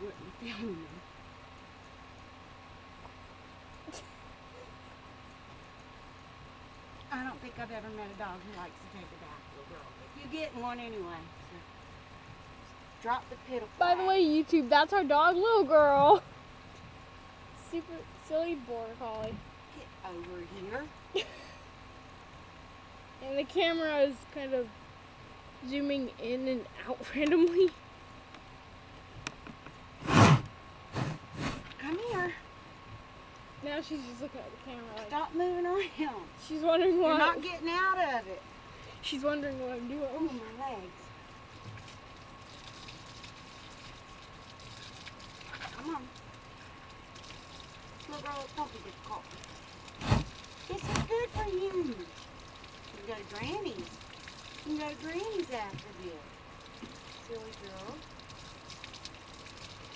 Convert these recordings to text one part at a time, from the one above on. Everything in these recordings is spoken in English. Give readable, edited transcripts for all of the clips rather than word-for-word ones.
wouldn't film me. I don't think I've ever met a dog who likes to take a bath, little girl. If you get one anyway, so drop the piddle. By the way, YouTube, that's our dog, Little Girl. Super silly border collie. Get over here. And the camera is kind of zooming in and out randomly. Come here. Now she's just looking at the camera like, Stop moving around. she's wondering why. You're not getting out of it. She's wondering what I'm doing. Oh, my legs. Come on. Little girl, don't be difficult. This is good for you. You go to Granny's. You can go to Granny's after this. Silly girl.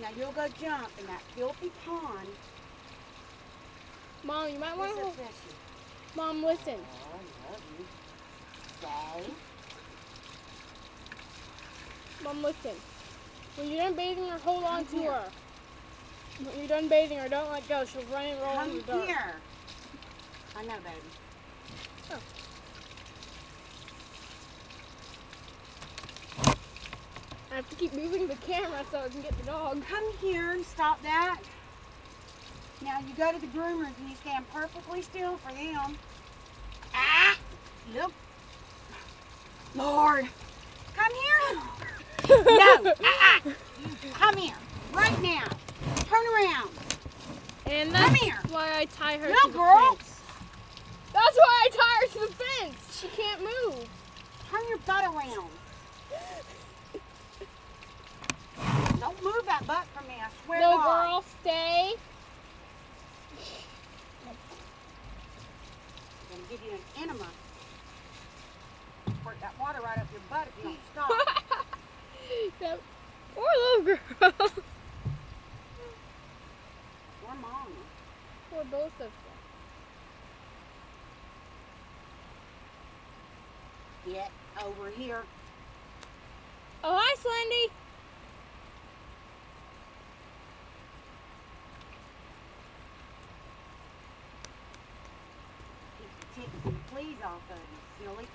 Now you'll go jump in that filthy pond. Mom, you might want This will to... fish you. Mom, listen. Oh, I love you. Stay. Mom, listen. When you're done bathing her, hold on to here. her. When you're done bathing her, don't let go. She'll run and roll in the Come dark. here. I know, baby. Oh. I have to keep moving the camera so I can get the dog. Come here and stop that. Now you go to the groomers and you stand perfectly still for them. Ah! Look. Lord. Come here. No. Come here. Right now. Turn around. And Come that's here. why I tie her No, to the girl. fence. That's why I tie her to the fence. She can't move. Turn your butt around. Don't move that butt from me, I swear No, to God. girl, stay. I'm going to give you an enema. Squirt that water right up your butt if you don't stop. That poor little girl. Or mama. Or both of them. Get over here. Oh, hi, Slendy. Keep the ticks and fleas off of you, silly.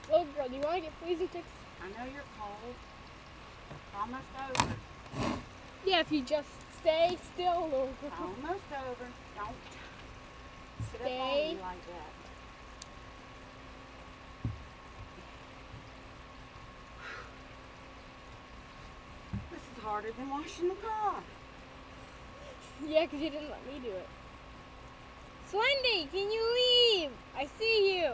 Little girl, do you want to get fleas and ticks? I know you're cold. It's almost over. Yeah, if you just stay still, little girl. Almost over. Don't sit up Stay. on me like that. This is harder than washing the car. Yeah, because you didn't let me do it. Slendy, can you leave? I see you.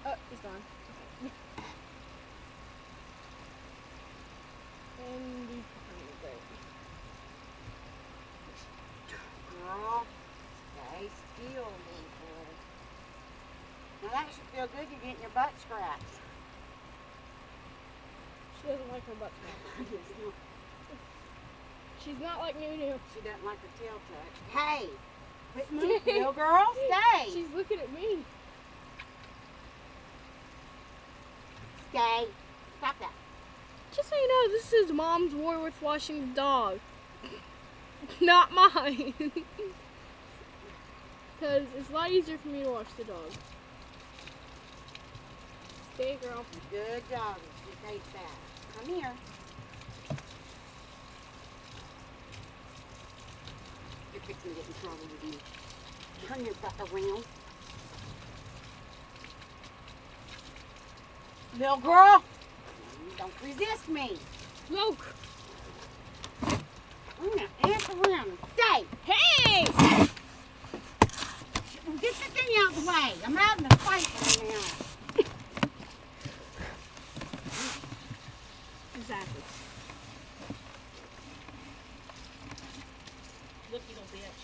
Oh, he's gone. Okay. And he's behind the boat. Girl, stay still, little girl. Now that should feel good. You're getting your butt scratched. She doesn't like her butt smacked. She She's not like Nunu. doesn't like her tail touched. Hey, quit moving, little girl. Stay. She's looking at me. Stay. Stop that. Just so you know, this is Mom's war with washing the dog. Not mine. Because it's a lot easier for me to wash the dog. Stay, girl. Good dog. Just ate that. Come here. You're fixing to get in trouble with me. Turn your butt around. Little girl, don't resist me. Look. I'm gonna answer around and stay. Hey! Get the thing out of the way. I'm having a fight right now. Exactly. Look, you little bitch.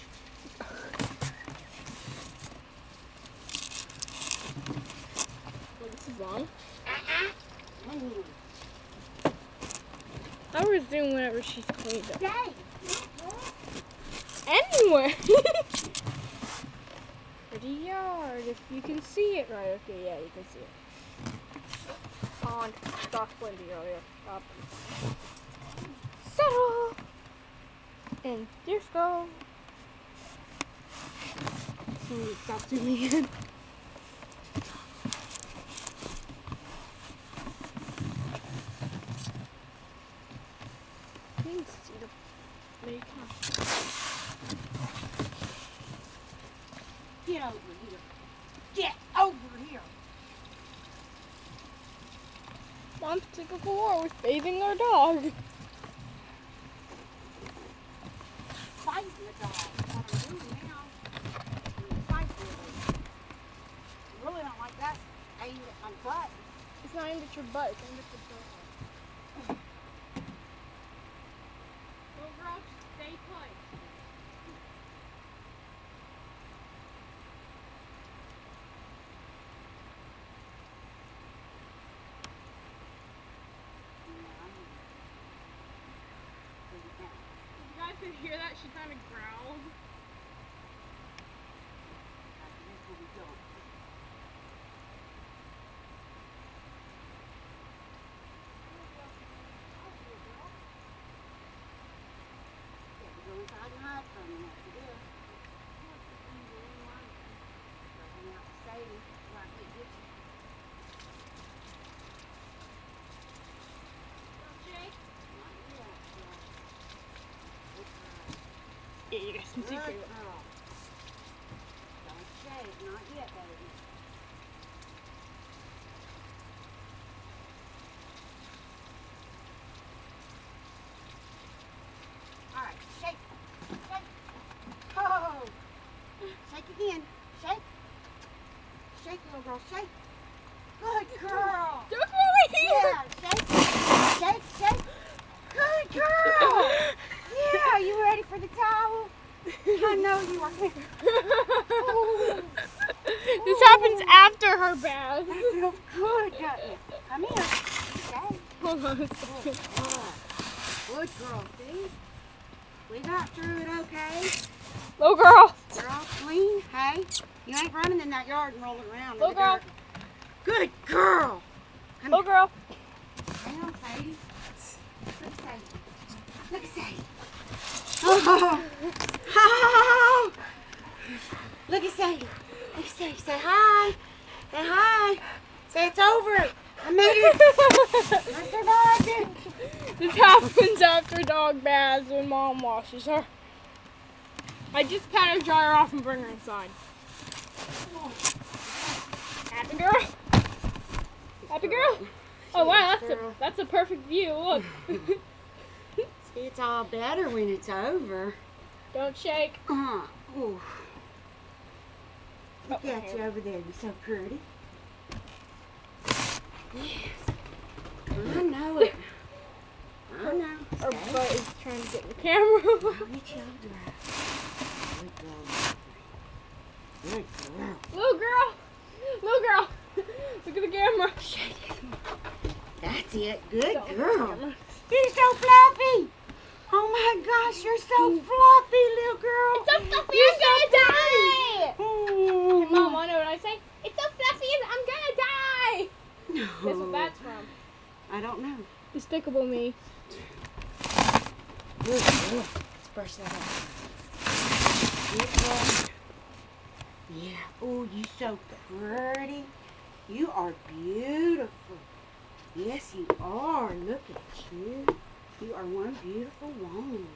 Well, this is long. Mm. I'll resume whenever she's cleaned up. Stay. Anywhere. Pretty yard, if you can see it right. Okay, yeah, you can see it. on. Stop Slendy earlier. Stop. Settle. And disco. Stop zooming in. You can see the makeup. Get over here. Get over here. One particular floor was bathing our dog. Fighting the dog. What I'm doing now. I'm fighting with it. I really don't like that. Aimed at my butt. It's not aimed at your butt, it's aimed at the dog. Little girl, stay put. You guys could hear that? She kind of growled. Go inside and hide from him after this. Hang out and save him before I can't get you. Not yet, yeah. Good girl. Yeah, you guys can see Good pretty girl. Don't shake, not yet, baby. All right, shake, shake. Oh, shake again, shake. Shake, little girl, shake. Good girl. Don't go over here! Yeah, shake, shake, shake. Good girl. Yeah, you ready for the towel? I know you are. Ooh. This happens after her bath. That feels good, doesn't it? Come here. Okay. Hold on. Good girl. Good girl, see? We got through it okay. Little girl. You're all clean. Hey, you ain't running in that yard and rolling around in Little the girl. dirt. Good girl. Come Little girl. Hang on, Sadie. Look at Sadie. Look at Sadie. Oh. Oh. Look at Sadie. Look at Sadie. Say hi. Say hi. Say it's over. I made it. I survived it. This happens after dog baths when mom washes her. I just pat her, dry her off, and bring her inside. Happy girl. Happy girl. Oh wow, that's a perfect view. Look. See, it's all better when it's over. Don't shake. Ooh. Look Oh, at okay. you over there. You're so pretty. Yes. I know it. I know. Her Stay. butt is trying to get in the camera. I'll get you over there. Good girl. Good girl. Little girl. Little girl. Look at the camera. That's it. Good Don't girl. camera. You're so fluffy. Oh my gosh, you're so fluffy, little girl. It's so fluffy, You're I'm gonna die. Oh. Hey, Mom, I know what I say. It's so fluffy, I'm gonna die. No. Guess what that's from? I don't know. Despicable Me. Good girl. Let's brush that up. Good girl. Yeah. Oh, you so pretty. You are beautiful. Yes, you are. Look at you. You are one beautiful woman.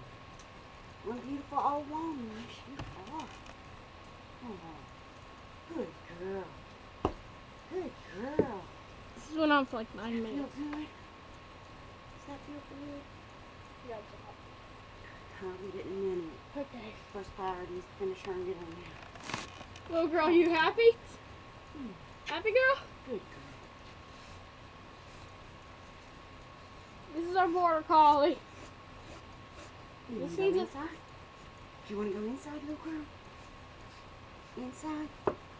One beautiful old woman. Yes, you are. Oh, good girl. Good girl. This is went on for like 9 Feel minutes. good? Does that feel good? I'll get it in a minute. Okay. First priority is to finish her and get in there. Little girl, you happy? Happy girl? Good This is our border collie. girl. You This want to needs go a- inside? Do you want to go inside, little girl? Inside?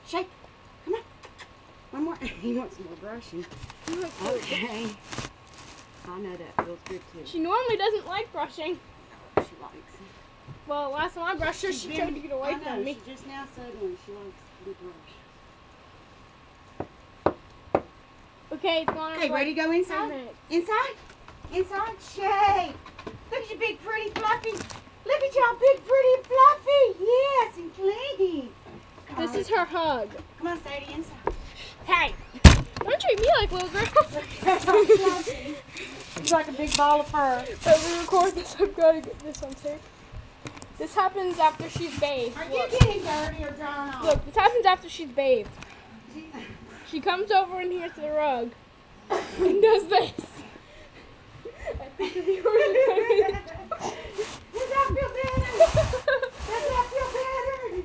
Shake. Come on. One more. He wants some more brushing. Okay. I know that feels good too. She normally doesn't like brushing. She likes it. Well, last time I brushed her, she tried to get away I know, from me. She just now suddenly she likes to be brushed. Look Okay, it's gone. Okay, ready to go inside? Inside? Inside? Shay! Look at your big, pretty, fluffy. Look at y'all big, pretty, and fluffy. Yes, and clean. Come This on. is her hug. Come on, Sadie, inside. Hey, don't treat me like little girl. It's like a big ball of fur. But we record this. I've got to get this on tape. This happens after she's bathed. Are you Look. getting dirty or drawn off? Look, this happens after she's bathed. She comes over in here to the rug and does this. I think the viewers are going Does that feel better? Does that feel better?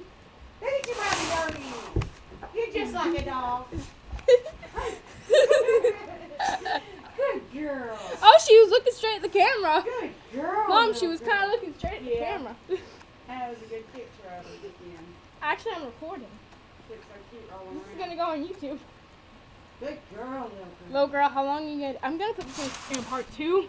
Look at your mommy dirty. You're just like a dog. Good girl. Oh, she was looking straight at the camera. Good girl. Mom, she little was girl. kind of looking straight at the Yeah. camera. That was a good picture of it again. Actually, I'm recording. Looks so cute rolling This is around. going to go on YouTube. Good girl, little girl. Little girl, how long are you going to... I'm going to put this in part 2.